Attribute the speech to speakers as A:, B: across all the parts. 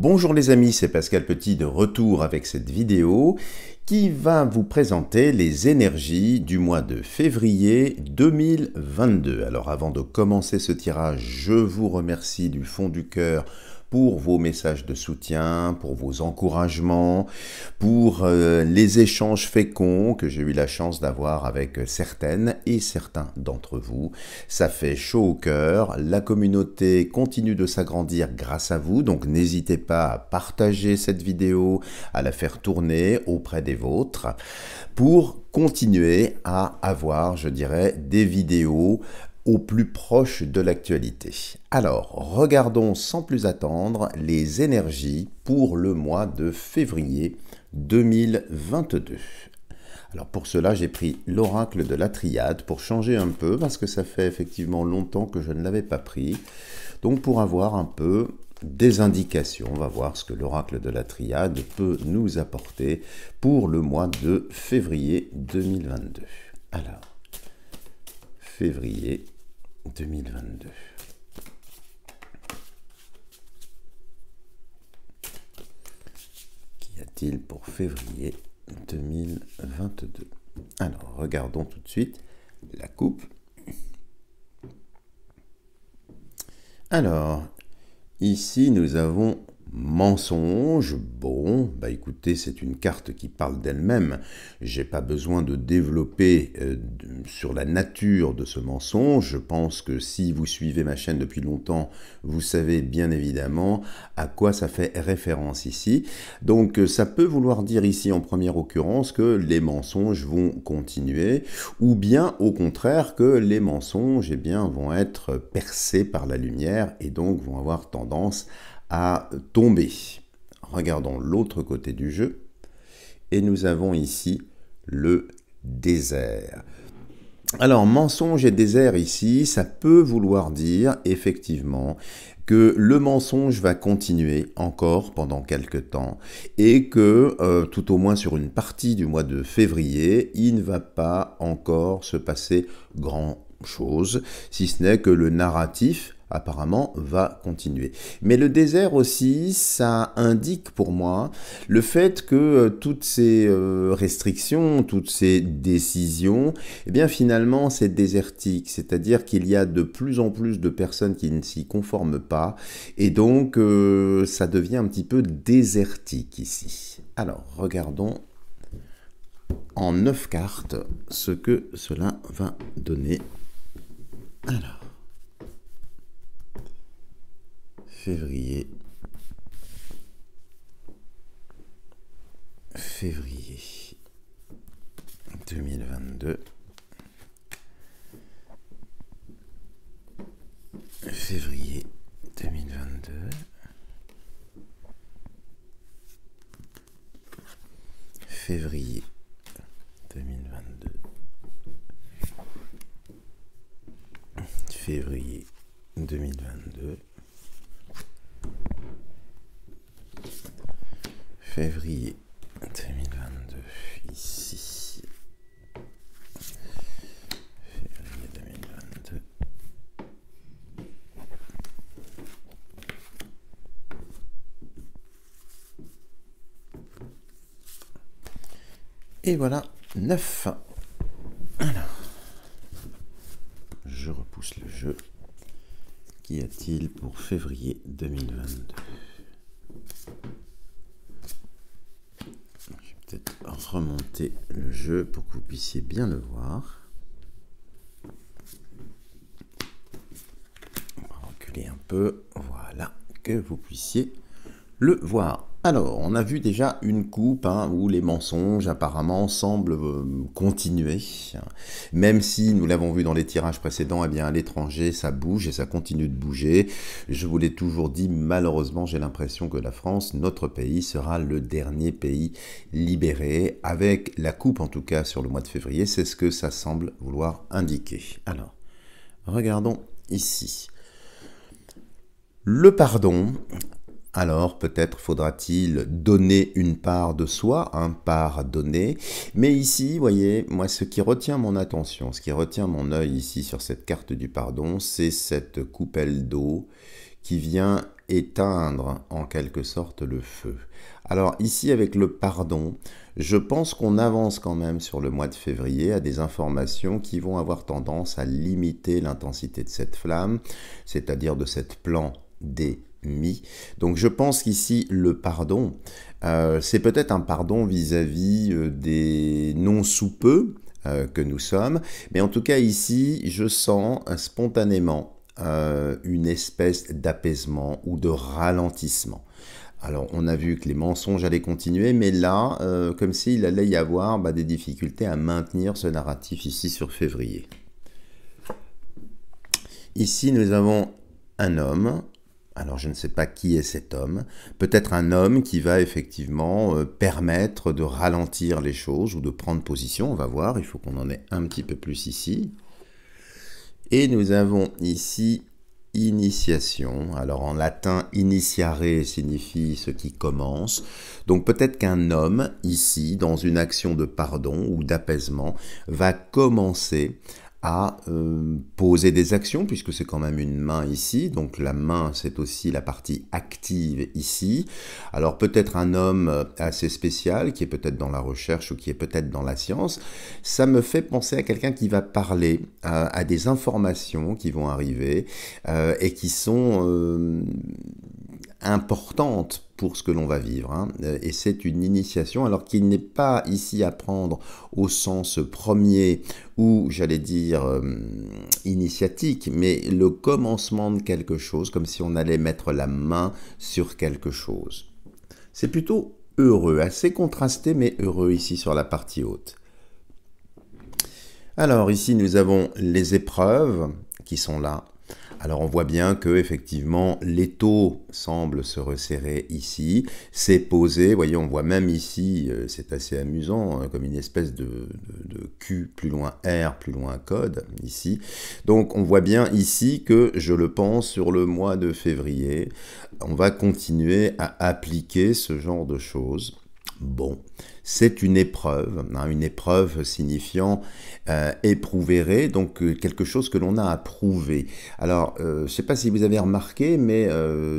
A: Bonjour les amis, c'est Pascal Petit de retour avec cette vidéo qui va vous présenter les énergies du mois de février 2022. Alors avant de commencer ce tirage, je vous remercie du fond du cœur pour vos messages de soutien, pour vos encouragements, pour les échanges féconds que j'ai eu la chance d'avoir avec certaines et certains d'entre vous. Ça fait chaud au cœur, la communauté continue de s'agrandir grâce à vous, donc n'hésitez pas à partager cette vidéo, à la faire tourner auprès des vôtres, pour continuer à avoir, je dirais, des vidéos au plus proche de l'actualité. Alors, regardons sans plus attendre les énergies pour le mois de février 2022. Alors pour cela, j'ai pris l'oracle de la triade pour changer un peu, parce que ça fait effectivement longtemps que je ne l'avais pas pris. Donc pour avoir un peu des indications, on va voir ce que l'oracle de la triade peut nous apporter pour le mois de février 2022. Alors, février 2022. Qu'y a-t-il pour février 2022? Alors, regardons tout de suite la coupe. Alors, ici, nous avons mensonge. Bon, bah écoutez, c'est une carte qui parle d'elle-même. J'ai pas besoin de développer sur la nature de ce mensonge. Je pense que si vous suivez ma chaîne depuis longtemps, vous savez bien évidemment à quoi ça fait référence ici. Donc ça peut vouloir dire ici en première occurrence que les mensonges vont continuer, ou bien au contraire que les mensonges vont être percés par la lumière et donc vont avoir tendance à tomber. Regardons l'autre côté du jeu et nous avons ici le désert. Alors mensonge et désert ici, ça peut vouloir dire effectivement que le mensonge va continuer encore pendant quelques temps et que tout au moins sur une partie du mois de février, il ne va pas encore se passer grand chose, si ce n'est que le narratif apparemment va continuer. Mais le désert aussi, ça indique pour moi le fait que toutes ces restrictions, toutes ces décisions, eh bien finalement c'est désertique, c'est-à-dire qu'il y a de plus en plus de personnes qui ne s'y conforment pas, et donc ça devient un petit peu désertique ici. Alors regardons en 9 cartes ce que cela va donner. Alors, février 2022, février 2022, février 2022, février 2022, février 2022, ici, février 2022, et voilà, 9. Alors, je repousse le jeu. Qu'y a-t-il pour février 2022? Peut-être remonter le jeu pour que vous puissiez bien le voir. On va reculer un peu, voilà, que vous puissiez le voir. Alors, on a vu déjà une coupe où les mensonges apparemment semblent continuer, même si nous l'avons vu dans les tirages précédents, eh bien à l'étranger ça bouge et ça continue de bouger. Je vous l'ai toujours dit, malheureusement j'ai l'impression que la France, notre pays, sera le dernier pays libéré, avec la coupe en tout cas sur le mois de février, c'est ce que ça semble vouloir indiquer. Alors, regardons ici. Le pardon. Alors peut-être faudra-t-il donner une part de soi, pardonner. Mais ici, vous voyez, moi ce qui retient mon attention, ce qui retient mon œil ici sur cette carte du pardon, c'est cette coupelle d'eau qui vient éteindre en quelque sorte le feu. Alors ici avec le pardon, je pense qu'on avance quand même sur le mois de février à des informations qui vont avoir tendance à limiter l'intensité de cette flamme, c'est-à-dire de cette plan d'émis. Donc je pense qu'ici le pardon, c'est peut-être un pardon vis-à-vis des non-sous-peu que nous sommes, mais en tout cas ici je sens spontanément une espèce d'apaisement ou de ralentissement. Alors, on a vu que les mensonges allaient continuer, mais là, comme s'il allait y avoir des difficultés à maintenir ce narratif ici sur février. Ici, nous avons un homme. Alors, je ne sais pas qui est cet homme. Peut-être un homme qui va effectivement permettre de ralentir les choses ou de prendre position. On va voir, il faut qu'on en ait un petit peu plus ici. Et nous avons ici initiation. Alors en latin, initiare signifie ce qui commence. Donc peut-être qu'un homme, ici, dans une action de pardon ou d'apaisement, va commencer à poser des actions, puisque c'est quand même une main ici, donc la main c'est aussi la partie active ici. Alors peut-être un homme assez spécial, qui est peut-être dans la recherche ou qui est peut-être dans la science, ça me fait penser à quelqu'un qui va parler à des informations qui vont arriver et qui sont importante pour ce que l'on va vivre, hein. Et c'est une initiation, alors qu'il n'est pas ici à prendre au sens premier ou, j'allais dire, initiatique, mais le commencement de quelque chose, comme si on allait mettre la main sur quelque chose. C'est plutôt heureux, assez contrasté, mais heureux ici sur la partie haute. Alors ici, nous avons les épreuves qui sont là. Alors on voit bien que effectivement l'étau semble se resserrer ici, c'est posé, vous voyez on voit même ici, c'est assez amusant, comme une espèce de Q plus loin R plus loin code ici. Donc on voit bien ici que je le pense sur le mois de février, on va continuer à appliquer ce genre de choses. Bon, c'est une épreuve, hein, une épreuve signifiant éprouver, donc quelque chose que l'on a à prouver. Alors, je ne sais pas si vous avez remarqué, mais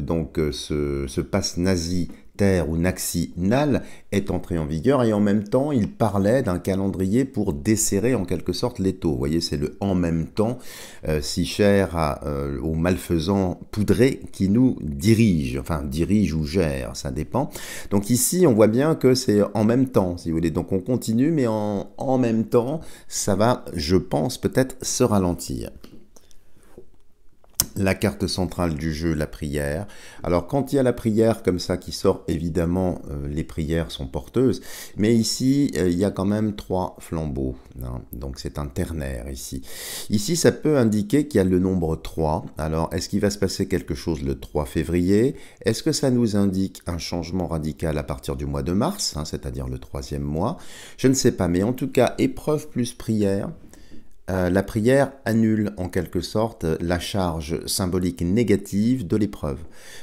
A: donc ce passe nazi terre ou naxi-nal est entré en vigueur et en même temps il parlait d'un calendrier pour desserrer en quelque sorte l'étau. Vous voyez, c'est le en même temps si cher aux malfaisants poudrés qui nous dirige, enfin dirige ou gère, ça dépend. Donc ici on voit bien que c'est en même temps, si vous voulez, donc on continue mais en même temps ça va, je pense, peut-être se ralentir. La carte centrale du jeu, la prière. Alors quand il y a la prière comme ça qui sort, évidemment les prières sont porteuses, mais ici il y a quand même 3 flambeaux, hein, donc c'est un ternaire ici. Ici ça peut indiquer qu'il y a le nombre 3, alors est-ce qu'il va se passer quelque chose le 3 février? Est-ce que ça nous indique un changement radical à partir du mois de mars, hein, c'est-à-dire le 3e mois? Je ne sais pas, mais en tout cas épreuve plus prière. La prière annule en quelque sorte la charge symbolique négative de l'épreuve.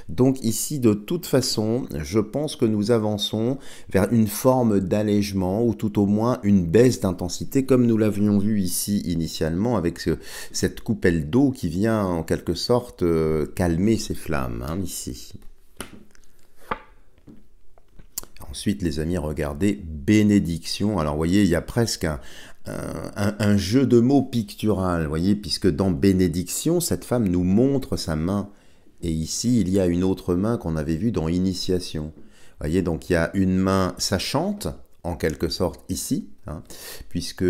A: Donc ici, de toute façon, je pense que nous avançons vers une forme d'allègement ou tout au moins une baisse d'intensité comme nous l'avions vu ici initialement avec cette coupelle d'eau qui vient en quelque sorte calmer ces flammes, hein, ici. Ensuite, les amis, regardez, bénédiction. Alors, vous voyez, il y a presque un jeu de mots pictural, vous voyez, puisque dans bénédiction, cette femme nous montre sa main. Et ici, il y a une autre main qu'on avait vue dans initiation. Vous voyez, donc il y a une main sachante, en quelque sorte ici, hein, puisque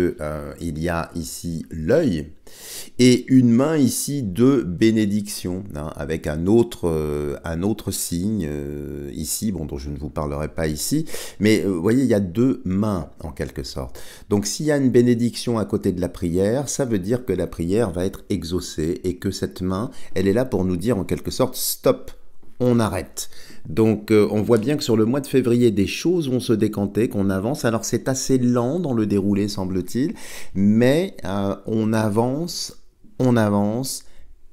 A: il y a ici l'œil, et une main ici de bénédiction, hein, avec un autre signe ici, bon, dont je ne vous parlerai pas ici, mais vous voyez, il y a 2 mains en quelque sorte. Donc s'il y a une bénédiction à côté de la prière, ça veut dire que la prière va être exaucée, et que cette main, elle est là pour nous dire en quelque sorte, stop, on arrête. Donc on voit bien que sur le mois de février, des choses vont se décanter, qu'on avance. Alors c'est assez lent dans le déroulé, semble-t-il, mais on avance,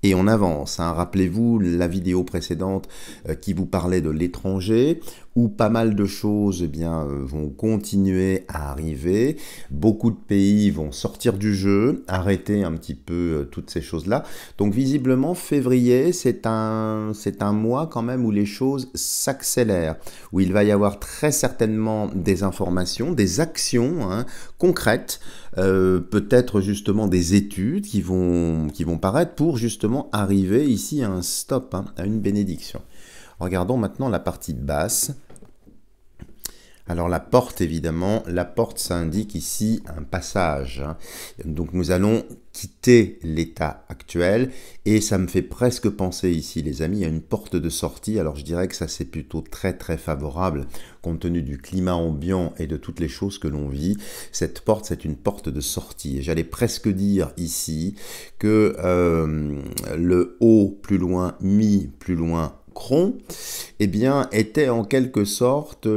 A: Et on avance, hein. Rappelez-vous la vidéo précédente qui vous parlait de l'étranger, où pas mal de choses eh bien, vont continuer à arriver. Beaucoup de pays vont sortir du jeu, arrêter un petit peu toutes ces choses-là. Donc visiblement, février, c'est un mois quand même où les choses s'accélèrent, où il va y avoir très certainement des informations, des actions, hein, concrètes, peut-être justement des études qui vont paraître pour justement arriver ici à un stop, hein, à une bénédiction. Regardons maintenant la partie basse. Alors la porte, évidemment, la porte, ça indique ici un passage, hein. Donc nous allons quitter l'état actuel et ça me fait presque penser ici, les amis, à une porte de sortie. Alors je dirais que ça c'est plutôt très très favorable compte tenu du climat ambiant et de toutes les choses que l'on vit. Cette porte, c'est une porte de sortie. Et j'allais presque dire ici que le haut plus loin, mi plus loin, cron, eh bien, était en quelque sorte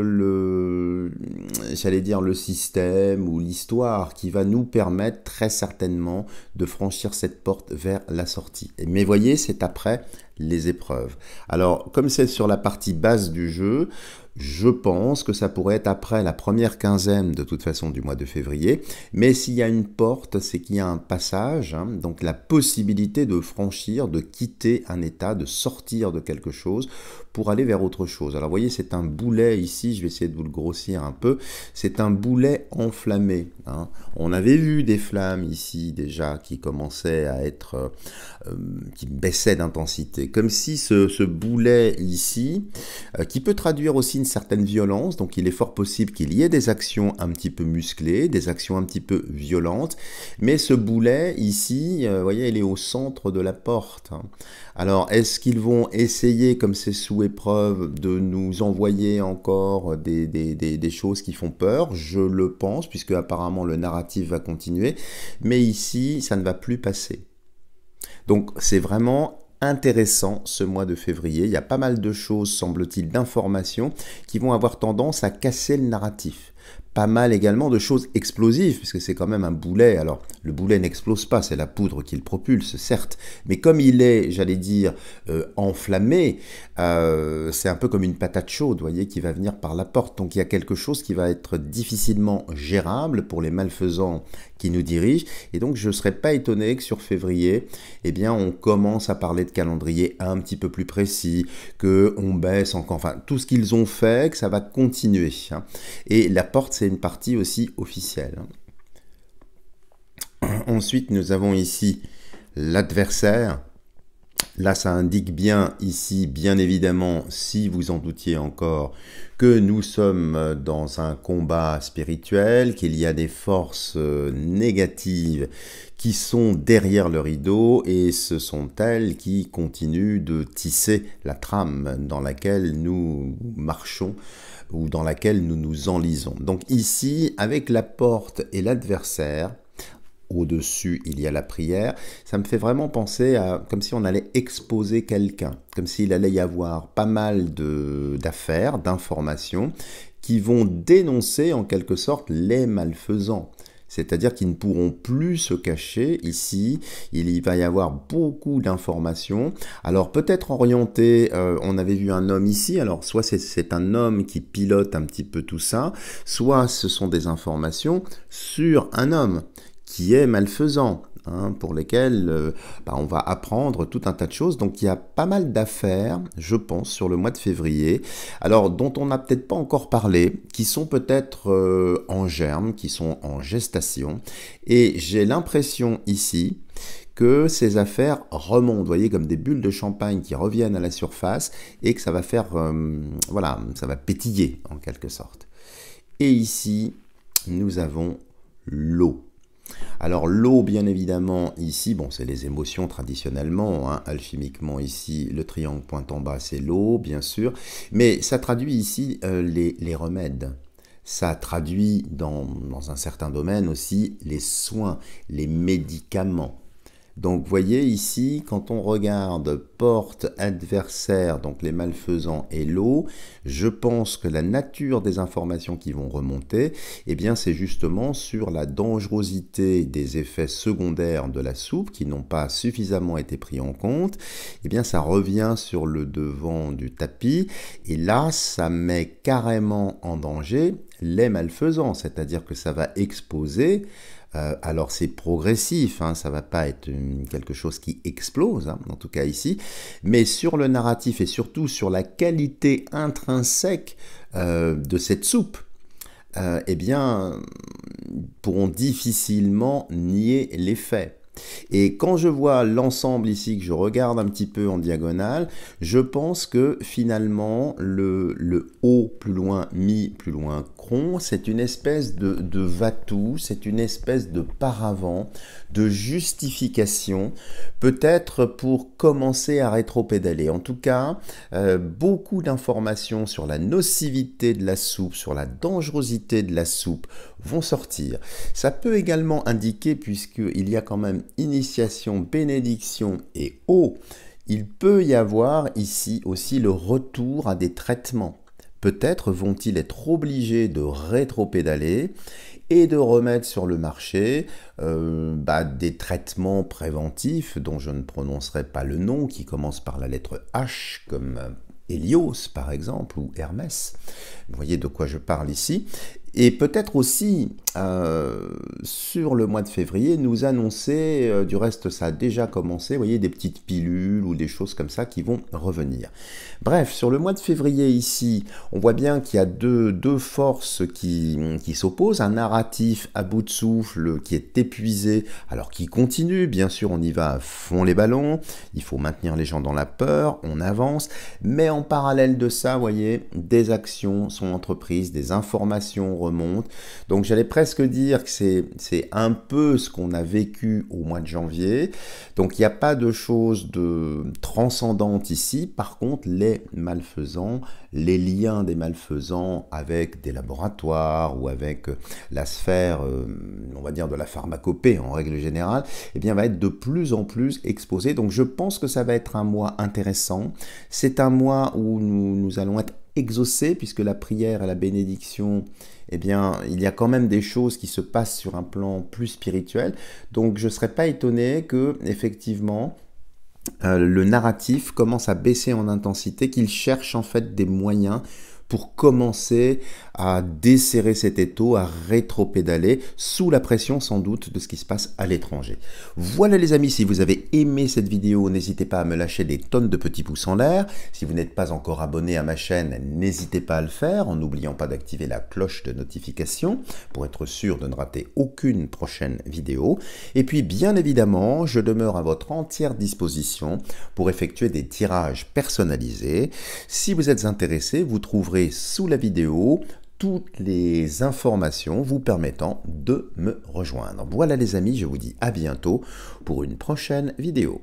A: j'allais dire le système ou l'histoire qui va nous permettre très certainement de franchir cette porte vers la sortie. Mais voyez, c'est après les épreuves. Alors, comme c'est sur la partie basse du jeu, je pense que ça pourrait être après la première quinzaine de toute façon du mois de février, mais s'il y a une porte, c'est qu'il y a un passage, hein, donc la possibilité de franchir, de quitter un état, de sortir de quelque chose pour aller vers autre chose. Alors vous voyez, c'est un boulet ici, je vais essayer de vous le grossir un peu, c'est un boulet enflammé, hein. On avait vu des flammes ici déjà qui commençaient à être, qui baissaient d'intensité, comme si ce boulet ici, qui peut traduire aussi une certaine violence, donc il est fort possible qu'il y ait des actions un petit peu musclées, des actions un petit peu violentes, mais ce boulet ici, vous voyez, il est au centre de la porte, hein. Alors, est-ce qu'ils vont essayer, comme c'est sous épreuve, de nous envoyer encore des choses qui font peur? Je le pense, puisque apparemment le narratif va continuer, mais ici, ça ne va plus passer. Donc, c'est vraiment intéressant ce mois de février. Il y a pas mal de choses, semble-t-il, d'informations qui vont avoir tendance à casser le narratif. Pas mal également de choses explosives, puisque c'est quand même un boulet. Alors, le boulet n'explose pas, c'est la poudre qui le propulse, certes. Mais comme il est, j'allais dire, enflammé, c'est un peu comme une patate chaude, vous voyez, qui va venir par la porte. Donc, il y a quelque chose qui va être difficilement gérable pour les malfaisants qui nous dirigent. Et donc, je ne serais pas étonné que sur février, eh bien, on commence à parler de calendrier un petit peu plus précis, qu'on baisse encore, enfin, tout ce qu'ils ont fait, que ça va continuer, hein. Et la porte, c'est une partie aussi officielle. Ensuite, nous avons ici l'adversaire. Là, ça indique bien ici, bien évidemment, si vous en doutiez encore, que nous sommes dans un combat spirituel, qu'il y a des forces négatives qui sont derrière le rideau, et ce sont elles qui continuent de tisser la trame dans laquelle nous marchons, ou dans laquelle nous nous enlisons. Donc ici, avec la porte et l'adversaire, au-dessus, il y a la prière. Ça me fait vraiment penser à comme si on allait exposer quelqu'un, comme s'il allait y avoir pas mal d'affaires, d'informations qui vont dénoncer en quelque sorte les malfaisants. C'est-à-dire qu'ils ne pourront plus se cacher ici, il y va y avoir beaucoup d'informations. Alors peut-être orienté, on avait vu un homme ici, alors soit c'est un homme qui pilote un petit peu tout ça, soit ce sont des informations sur un homme qui est malfaisant, hein, pour lesquels on va apprendre tout un tas de choses. Donc il y a pas mal d'affaires, je pense, sur le mois de février, alors dont on n'a peut-être pas encore parlé, qui sont peut-être en germe, qui sont en gestation, et j'ai l'impression ici que ces affaires remontent, vous voyez, comme des bulles de champagne qui reviennent à la surface, et que ça va faire, voilà, ça va pétiller en quelque sorte. Et ici, nous avons l'eau. Alors l'eau, bien évidemment, ici, bon, c'est les émotions traditionnellement, hein, alchimiquement ici, le triangle pointe en bas, c'est l'eau, bien sûr, mais ça traduit ici les remèdes. Ça traduit dans un certain domaine aussi les soins, les médicaments. Donc, vous voyez ici, quand on regarde porte, adversaire, donc les malfaisants et l'eau, je pense que la nature des informations qui vont remonter, eh bien, c'est justement sur la dangerosité des effets secondaires de la soupe qui n'ont pas suffisamment été pris en compte. Eh bien, ça revient sur le devant du tapis et là, ça met carrément en danger les malfaisants, c'est-à-dire que ça va exposer. Alors c'est progressif, hein, ça ne va pas être quelque chose qui explose, hein, en tout cas ici, mais sur le narratif et surtout sur la qualité intrinsèque de cette soupe, eh bien, pourront difficilement nier les faits. Et quand je vois l'ensemble ici, que je regarde un petit peu en diagonale, je pense que finalement, le haut plus loin, mi plus loin, cron, c'est une espèce de va-tout, c'est une espèce de paravent, de justification, peut-être pour commencer à rétropédaler. En tout cas, beaucoup d'informations sur la nocivité de la soupe, sur la dangerosité de la soupe vont sortir. Ça peut également indiquer, puisqu'il y a quand même initiation, bénédiction et eau, il peut y avoir ici aussi le retour à des traitements. Peut-être vont-ils être obligés de rétropédaler et de remettre sur le marché des traitements préventifs dont je ne prononcerai pas le nom, qui commencent par la lettre H, comme Hélios par exemple, ou Hermès. Vous voyez de quoi je parle ici. Et peut-être aussi, sur le mois de février, nous annoncer, du reste ça a déjà commencé, vous voyez, des petites pilules ou des choses comme ça qui vont revenir. Bref, sur le mois de février ici, on voit bien qu'il y a deux forces qui s'opposent, un narratif à bout de souffle qui est épuisé, alors qui continue, bien sûr on y va à fond les ballons, il faut maintenir les gens dans la peur, on avance, mais en parallèle de ça, vous voyez, des actions sont entreprises, des informations remontent, donc j'allais presque dire que c'est un peu ce qu'on a vécu au mois de janvier, donc il n'y a pas de choses de transcendantes ici, par contre les malfaisants, les liens des malfaisants avec des laboratoires ou avec la sphère, on va dire de la pharmacopée en règle générale, eh bien va être de plus en plus exposé, donc je pense que ça va être un mois intéressant, c'est un mois où nous allons être exaucés, puisque la prière et la bénédiction, eh bien, il y a quand même des choses qui se passent sur un plan plus spirituel. Donc, je ne serais pas étonné que, effectivement, le narratif commence à baisser en intensité, qu'il cherche en fait des moyens pour commencer à desserrer cet étau, à rétropédaler, sous la pression sans doute de ce qui se passe à l'étranger. Voilà les amis, si vous avez aimé cette vidéo, n'hésitez pas à me lâcher des tonnes de petits pouces en l'air. Si vous n'êtes pas encore abonné à ma chaîne, n'hésitez pas à le faire, en n'oubliant pas d'activer la cloche de notification, pour être sûr de ne rater aucune prochaine vidéo. Et puis bien évidemment, je demeure à votre entière disposition pour effectuer des tirages personnalisés. Si vous êtes intéressé, vous trouverez sous la vidéo toutes les informations vous permettant de me rejoindre. Voilà les amis, je vous dis à bientôt pour une prochaine vidéo.